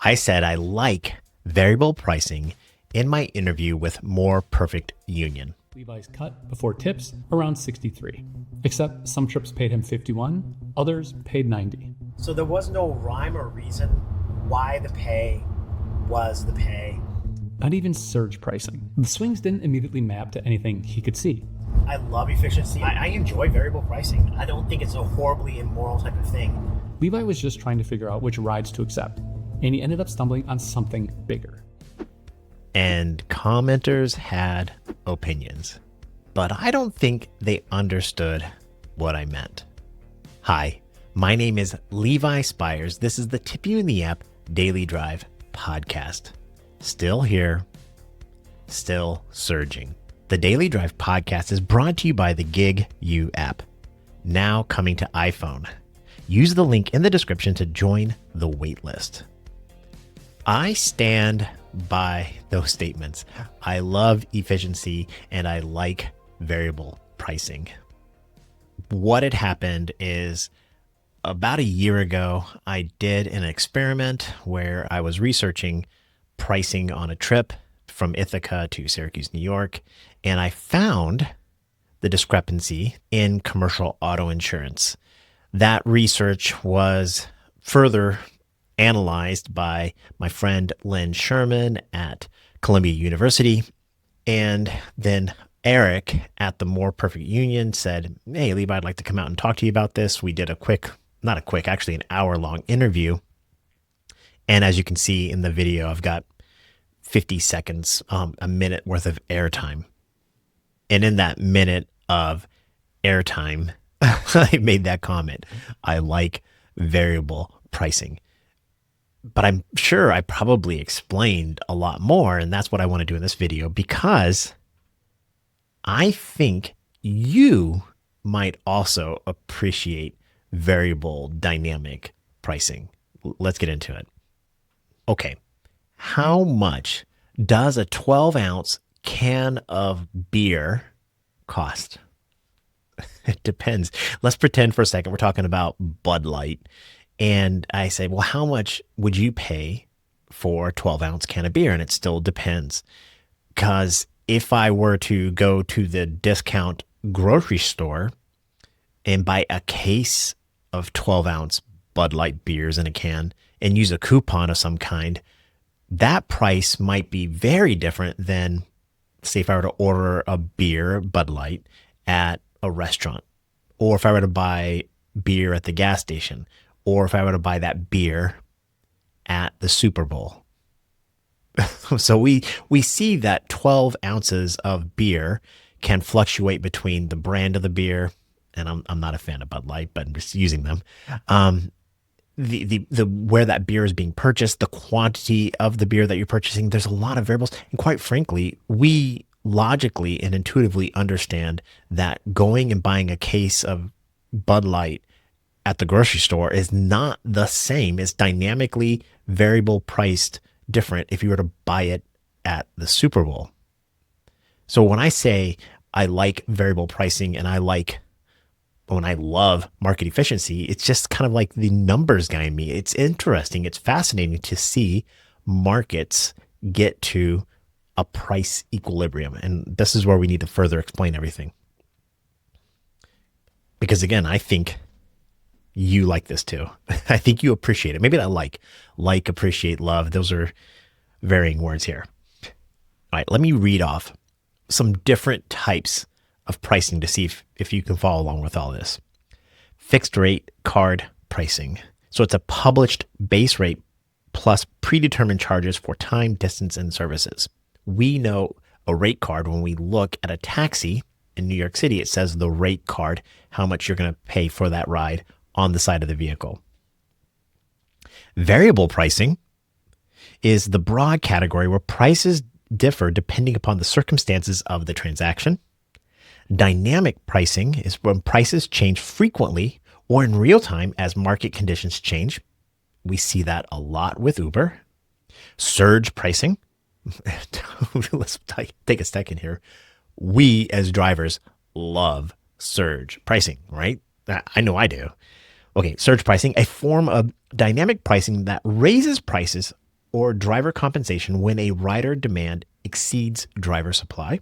I said I like variable pricing in my interview with More Perfect Union. Levi's cut before tips around 63. Except some trips paid him 51, others paid 90. So there was no rhyme or reason why the pay was the pay. Not even surge pricing. The swings didn't immediately map to anything he could see. I love efficiency. I enjoy variable pricing. I don't think it's a horribly immoral type of thing. Levi was just trying to figure out which rides to accept, and he ended up stumbling on something bigger. And commenters had opinions, but I don't think they understood what I meant. Hi, my name is Levi Spires. This is the Tip You in the App Daily Drive podcast. Still here, still surging. The Daily Drive podcast is brought to you by the Gig U app, now coming to iPhone. Use the link in the description to join the waitlist. I stand by those statements. I love efficiency and I like variable pricing. What had happened is about a year ago, I did an experiment where I was researching pricing on a trip from Ithaca to Syracuse, New York, and I found the discrepancy in commercial auto insurance. That research was further analyzed by my friend Lynn Sherman at Columbia University. And then Eric at the More Perfect Union said, "Hey, Levi, I'd like to come out and talk to you about this." We did actually an hour-long interview. And as you can see in the video, I've got 50 seconds, a minute worth of airtime. And in that minute of airtime, I made that comment. I like variable pricing. But I'm sure I probably explained a lot more, and that's what I want to do in this video because I think you might also appreciate variable dynamic pricing. Let's get into it. Okay, how much does a 12-ounce can of beer cost? It depends. Let's pretend for a second we're talking about Bud Light. And I say, well, how much would you pay for a 12-ounce can of beer? And it still depends. Because if I were to go to the discount grocery store and buy a case of 12-ounce Bud Light beers in a can and use a coupon of some kind, that price might be very different than, say, if I were to order a beer, Bud Light, at a restaurant, or if I were to buy beer at the gas station, or if I were to buy that beer at the Super Bowl. So we see that 12 ounces of beer can fluctuate between the brand of the beer, and I'm not a fan of Bud Light, but I'm just using them. The where that beer is being purchased, the quantity of the beer that you're purchasing, there's a lot of variables. And quite frankly, we logically and intuitively understand that going and buying a case of Bud Light at the grocery store is not the same. It's dynamically variable priced different if you were to buy it at the Super Bowl. So when I say I like variable pricing and I love market efficiency, it's just kind of like the numbers guy in me. It's interesting. It's fascinating to see markets get to a price equilibrium. And this is where we need to further explain everything. Because again, I think you like this too. I think you appreciate it. Maybe that like, appreciate, love. Those are varying words here. All right, let me read off some different types of pricing to see if you can follow along with all this. Fixed rate card pricing. So it's a published base rate plus predetermined charges for time, distance, and services. We know a rate card when we look at a taxi in New York City. It says the rate card, how much you're going to pay for that ride on the side of the vehicle. Variable pricing is the broad category where prices differ depending upon the circumstances of the transaction. Dynamic pricing is when prices change frequently or in real time as market conditions change. We see that a lot with Uber. Surge pricing. Let's take a second here. We as drivers love surge pricing, right? I know I do. Okay, surge pricing, a form of dynamic pricing that raises prices or driver compensation when a rider demand exceeds driver supply.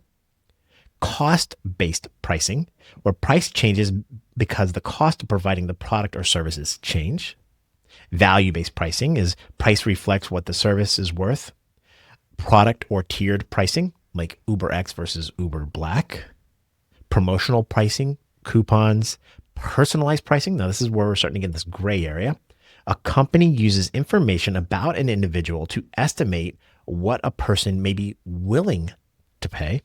Cost-based pricing, where price changes because the cost of providing the product or services change. Value-based pricing is price reflects what the service is worth. Product or tiered pricing, like Uber X versus Uber Black. Promotional pricing, coupons, personalized pricing. Now, this is where we're starting to get this gray area. A company uses information about an individual to estimate what a person may be willing to pay.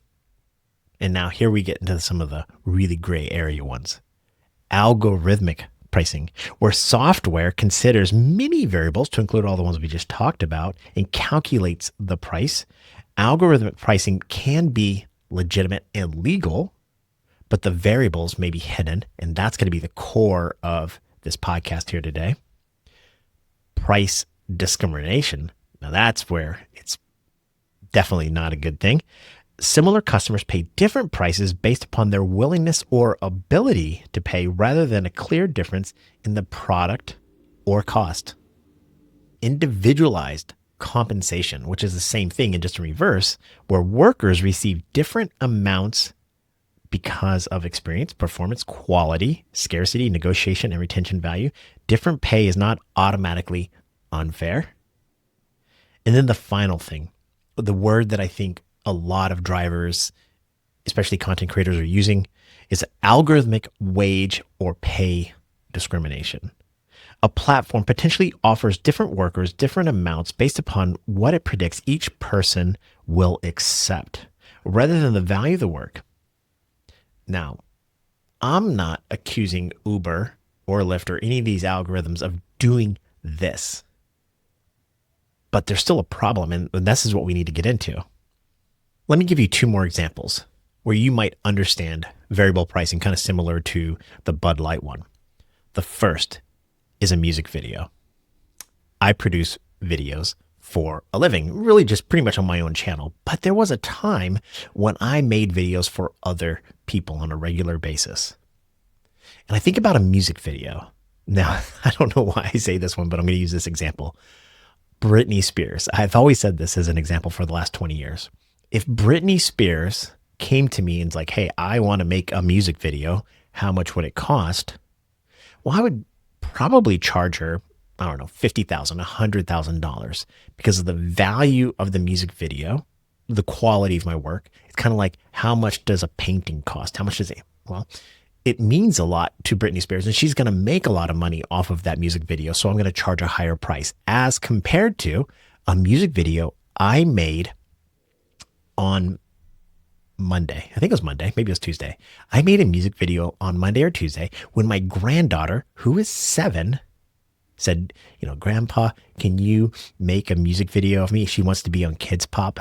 And now here we get into some of the really gray area ones. Algorithmic pricing, where software considers many variables to include all the ones we just talked about and calculates the price. Algorithmic pricing can be legitimate and legal, but the variables may be hidden, and that's going to be the core of this podcast here today. Price discrimination. Now that's where it's definitely not a good thing. Similar customers pay different prices based upon their willingness or ability to pay rather than a clear difference in the product or cost. Individualized compensation, which is the same thing and just in reverse, where workers receive different amounts because of experience, performance, quality, scarcity, negotiation, and retention value. Different pay is not automatically unfair. And then the final thing, the word that I think a lot of drivers, especially content creators, are using is algorithmic wage or pay discrimination. A platform potentially offers different workers different amounts based upon what it predicts each person will accept rather than the value of the work. Now, I'm not accusing Uber or Lyft or any of these algorithms of doing this, but there's still a problem, and this is what we need to get into. Let me give you two more examples where you might understand variable pricing, kind of similar to the Bud Light one. The first is a music video. I produce videos for a living, really just pretty much on my own channel. But there was a time when I made videos for other people on a regular basis. And I think about a music video. Now, I don't know why I say this one, but I'm going to use this example. Britney Spears. I've always said this as an example for the last 20 years. If Britney Spears came to me and was like, hey, I want to make a music video, how much would it cost? Well, I would probably charge her, I don't know, $50,000, $100,000 because of the value of the music video, the quality of my work. It's kind of like, how much does a painting cost? How much does it? Well, it means a lot to Britney Spears, and she's going to make a lot of money off of that music video. So I'm going to charge a higher price as compared to a music video I made on Monday. I think it was Monday. Maybe it was Tuesday. I made a music video on Monday or Tuesday when my granddaughter, who is 7, said, Grandpa, can you make a music video of me? She wants to be on Kids Pop.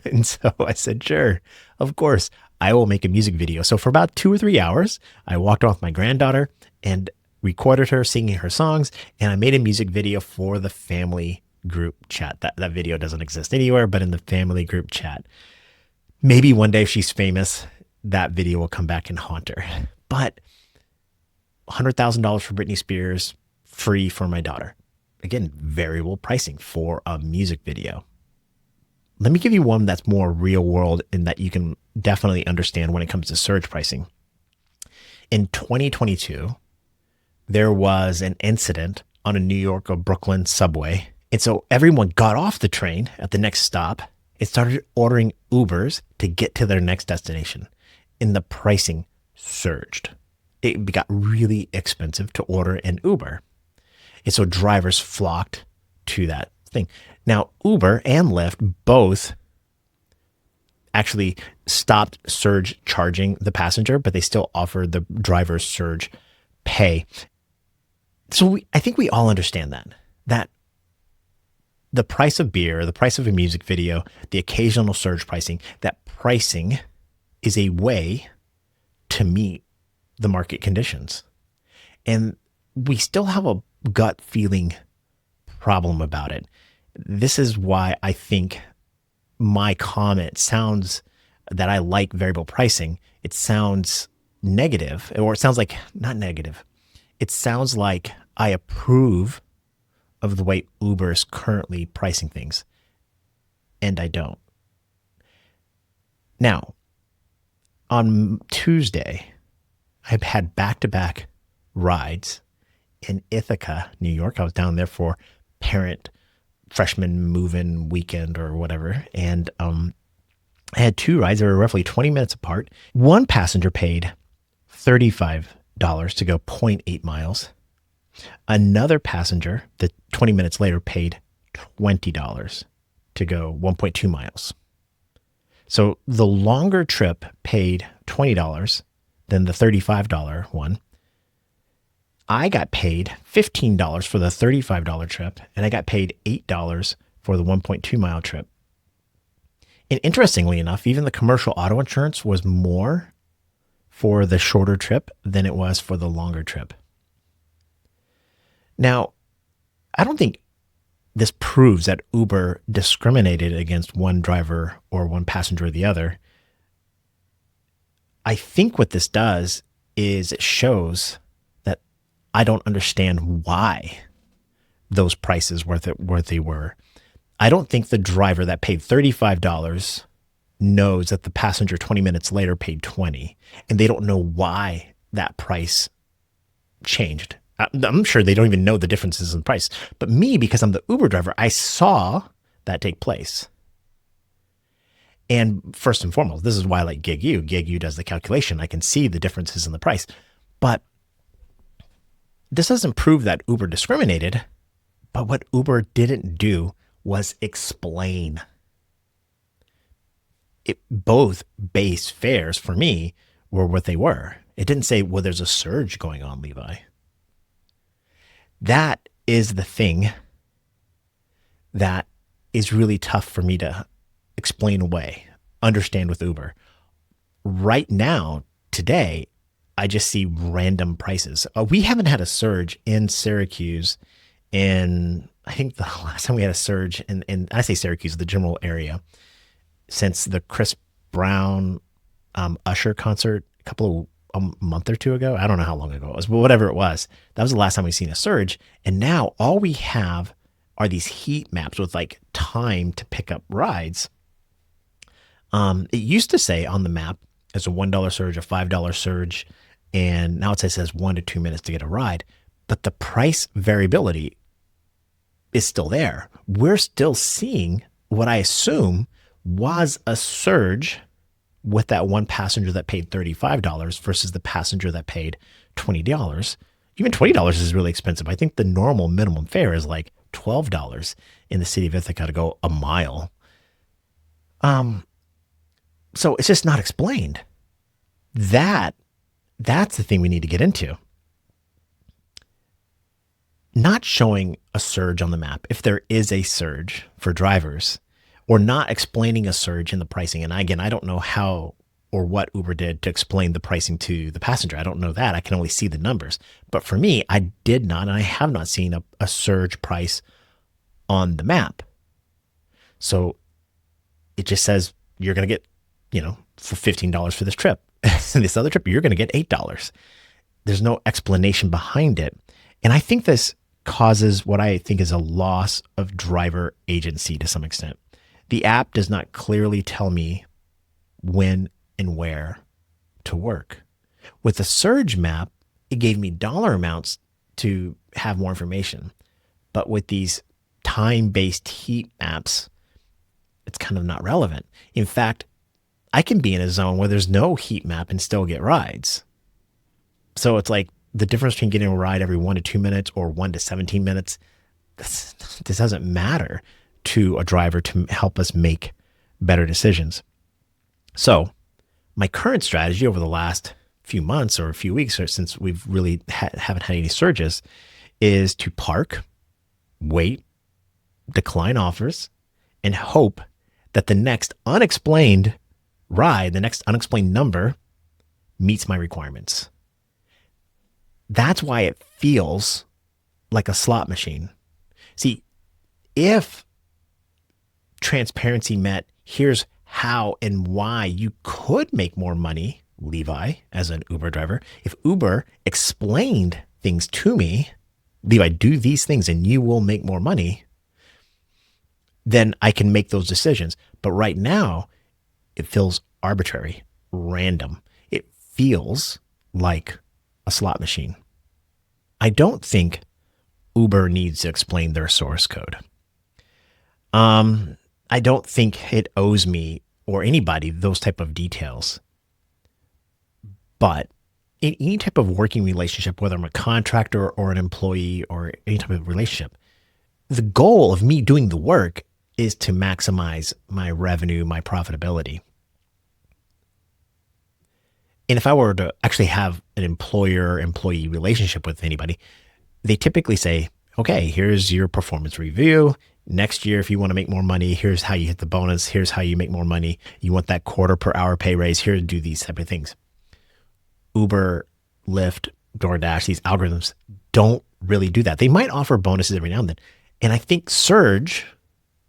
And so I said, sure, of course, I will make a music video. So for about 2 or 3 hours, I walked off my granddaughter and recorded her singing her songs. And I made a music video for the family group chat. That video doesn't exist anywhere, but in the family group chat. Maybe one day if she's famous, that video will come back and haunt her. But $100,000 for Britney Spears, free for my daughter. Again, variable pricing for a music video. Let me give you one that's more real world and that you can definitely understand when it comes to surge pricing. In 2022, there was an incident on a New York or Brooklyn subway. And so everyone got off the train at the next stop and started ordering Ubers to get to their next destination. And the pricing surged. It got really expensive to order an Uber. And so drivers flocked to that thing. Now, Uber and Lyft both actually stopped surge charging the passenger, but they still offered the driver surge pay. So I think we all understand that the price of beer, the price of a music video, the occasional surge pricing, that pricing is a way to meet the market conditions. And we still have a gut feeling problem about it. This is why I think my comment sounds that I like variable pricing. It sounds negative, or it sounds like not negative. It sounds like I approve of the way Uber is currently pricing things. And I don't. Now, on Tuesday, I've had back-to-back rides in Ithaca, New York. I was down there for parent freshman move-in weekend or whatever. And I had two rides that were roughly 20 minutes apart. One passenger paid $35 to go 0.8 miles. Another passenger, that 20 minutes later, paid $20 to go 1.2 miles. So the longer trip paid $20 than the $35 one. I got paid $15 for the $35 trip, and I got paid $8 for the 1.2 mile trip. And interestingly enough, even the commercial auto insurance was more for the shorter trip than it was for the longer trip. Now, I don't think this proves that Uber discriminated against one driver or one passenger or the other. I think what this does is it shows that I don't understand why those prices were where they were. I don't think the driver that paid $35 knows that the passenger 20 minutes later paid $20, and they don't know why that price changed. I'm sure they don't even know the differences in price. But me, because I'm the Uber driver, I saw that take place. And first and foremost, this is why I like GigU. GigU does the calculation. I can see the differences in the price. But this doesn't prove that Uber discriminated. But what Uber didn't do was explain. Both base fares for me were what they were. It didn't say, well, there's a surge going on, Levi. That is the thing that is really tough for me to explain away, understand with Uber. Right now, today, I just see random prices. We haven't had a surge in Syracuse in, I think the last time we had a surge in I say Syracuse, the general area, since the Chris Brown Usher concert a month or two ago. I don't know how long ago it was, but whatever it was, that was the last time we've seen a surge. And now all we have are these heat maps with like time to pick up rides. It used to say on the map as a $1 surge, a $5 surge, and now it says 1 to 2 minutes to get a ride. But the price variability is still there. We're still seeing what I assume was a surge with that one passenger that paid $35 versus the passenger that paid $20. Even $20 is really expensive. I think the normal minimum fare is like $12 in the city of Ithaca to go a mile. So it's just not explained. That's the thing we need to get into. Not showing a surge on the map, if there is a surge for drivers, or not explaining a surge in the pricing. And again, I don't know how or what Uber did to explain the pricing to the passenger. I don't know that. I can only see the numbers. But for me, I did not, and I have not seen a surge price on the map. So it just says you're going to get, for $15 for this trip. And this other trip, you're going to get $8. There's no explanation behind it. And I think this causes what I think is a loss of driver agency to some extent. The app does not clearly tell me when and where to work. With the surge map, it gave me dollar amounts to have more information. But with these time-based heat maps, it's kind of not relevant. In fact, I can be in a zone where there's no heat map and still get rides. So it's like the difference between getting a ride every 1 to 2 minutes or 1 to 17 minutes, this doesn't matter to a driver to help us make better decisions. So my current strategy over the last few months or a few weeks, or since we've really haven't had any surges, is to park, wait, decline offers, and hope that the next unexplained ride, the next unexplained number, meets my requirements. That's why it feels like a slot machine. See, if transparency meant here's how and why you could make more money, Levi, as an Uber driver, if Uber explained things to me, Levi, do these things and you will make more money, then I can make those decisions. But right now, it feels arbitrary, random. It feels like a slot machine. I don't think Uber needs to explain their source code. I don't think it owes me or anybody those type of details. But in any type of working relationship, whether I'm a contractor or an employee or any type of relationship, the goal of me doing the work is to maximize my revenue, my profitability. And if I were to actually have an employer-employee relationship with anybody, they typically say, okay, here's your performance review. Next year, if you want to make more money, here's how you hit the bonus. Here's how you make more money. You want that quarter per hour pay raise. Here to do these type of things. Uber, Lyft, DoorDash, these algorithms don't really do that. They might offer bonuses every now and then. And I think surge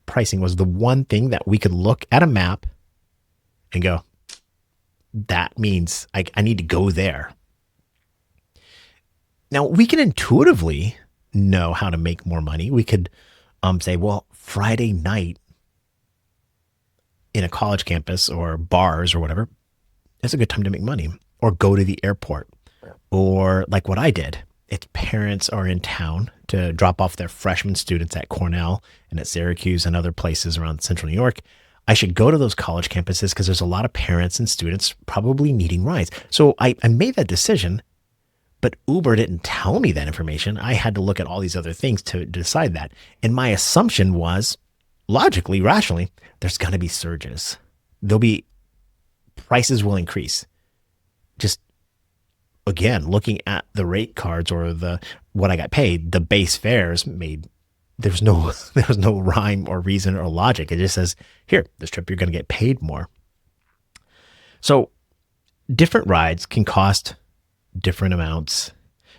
pricing was the one thing that we could look at a map and go, that means I need to go there. Now, we can intuitively know how to make more money. We could say, well, Friday night in a college campus or bars or whatever, it's a good time to make money. Or go to the airport. Or like what I did, its parents are in town to drop off their freshman students at Cornell and at Syracuse and other places around central New York. I should go to those college campuses because there's a lot of parents and students probably needing rides. So I made that decision, but Uber didn't tell me that information. I had to look at all these other things to decide that. And my assumption was, logically, rationally, there's going to be surges. Prices will increase. Just, again, looking at the rate cards or what I got paid, the base fares there's no rhyme or reason or logic. It just says, here, this trip you're going to get paid more. So different rides can cost different amounts.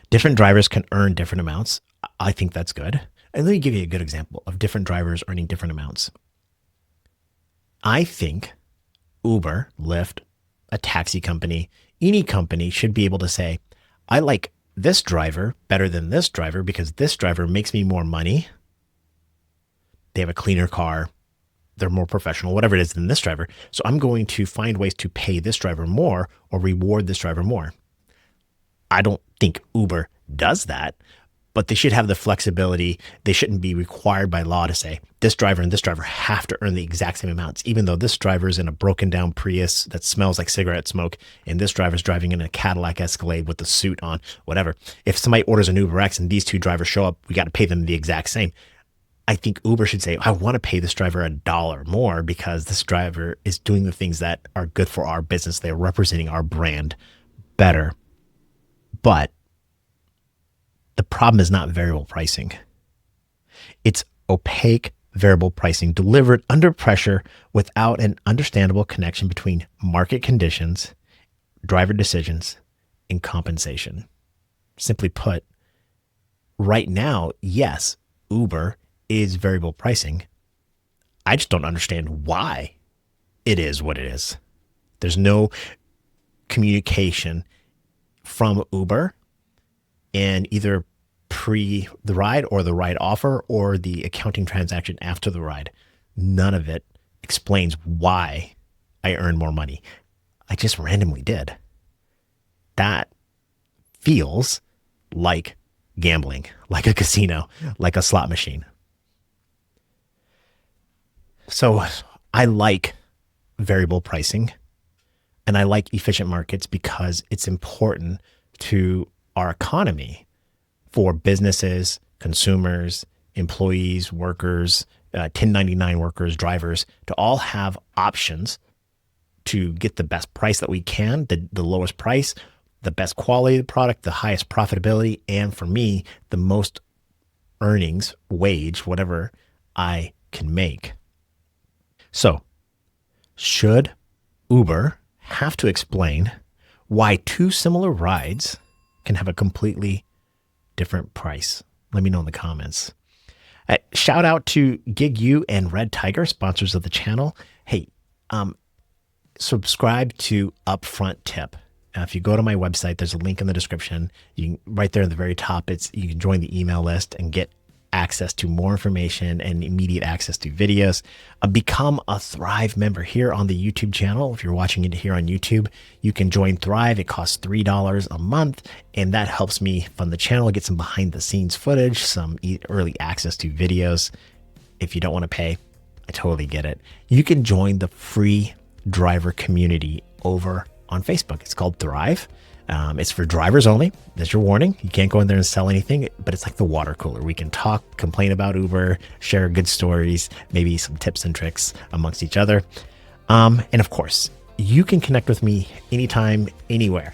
Different drivers can earn different amounts. I think that's good. And let me give you a good example of different drivers earning different amounts. I think Uber, Lyft, a taxi company, any company should be able to say, I like this driver better than this driver because this driver makes me more money. They have a cleaner car. They're more professional, whatever it is, than this driver. So I'm going to find ways to pay this driver more or reward this driver more. I don't think Uber does that, but they should have the flexibility. They shouldn't be required by law to say this driver and this driver have to earn the exact same amounts, even though this driver is in a broken down Prius that smells like cigarette smoke and this driver's driving in a Cadillac Escalade with the suit on, whatever. If somebody orders an Uber X and these two drivers show up, we got to pay them the exact same. I think Uber should say, I want to pay this driver $1 more because this driver is doing the things that are good for our business. They're representing our brand better. But the problem is not variable pricing. It's opaque variable pricing delivered under pressure without an understandable connection between market conditions, driver decisions, and compensation. Simply put, right now, yes, Uber is variable pricing. I just don't understand why it is what it is. There's no communication from Uber and either pre the ride or the ride offer or the accounting transaction after the ride. None of it explains why I earn more money. I just randomly did. That feels like gambling, like a casino, like a slot machine. So I like variable pricing and I like efficient markets because it's important to our economy for businesses, consumers, employees, workers, 1099 workers, drivers to all have options to get the best price that we can, the lowest price, the best quality of the product, the highest profitability, and for me, the most earnings, wage, whatever I can make. So, should Uber have to explain why two similar rides can have a completely different price? Let me know in the comments. Shout out to Gig U and Red Tiger, sponsors of the channel. Hey, subscribe to Upfront Tip. If you go to my website, there's a link in the description. You can, right there at the very top, you can join the email list and get access to more information and immediate access to videos. Become a Thrive member here on the YouTube channel. If you're watching it here on YouTube, you can join Thrive. It costs $3 a month, and that helps me fund the channel, get some behind the scenes footage, some early access to videos. If you don't want to pay, I totally get it. You can join the free driver community over on Facebook. It's called Thrive. It's for drivers only. That's your warning. You can't go in there and sell anything, but it's like the water cooler. We can talk, complain about Uber, share good stories, maybe some tips and tricks amongst each other. And of course, you can connect with me anytime, anywhere.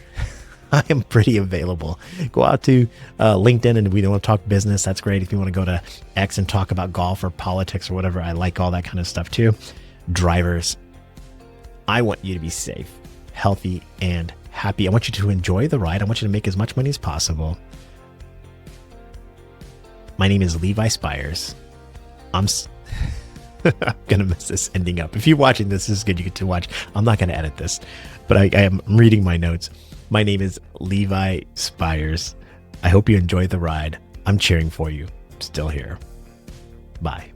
I am pretty available. Go out to LinkedIn, and if we want to talk business, that's great. If you want to go to X and talk about golf or politics or whatever, I like all that kind of stuff too. Drivers, I want you to be safe, healthy, and happy. I want you to enjoy the ride. I want you to make as much money as possible. My name is Levi Spires. I'm going to mess this ending up. If you're watching this is good. You get to watch. I'm not going to edit this, but I am reading my notes. My name is Levi Spires. I hope you enjoy the ride. I'm cheering for you. I'm still here. Bye.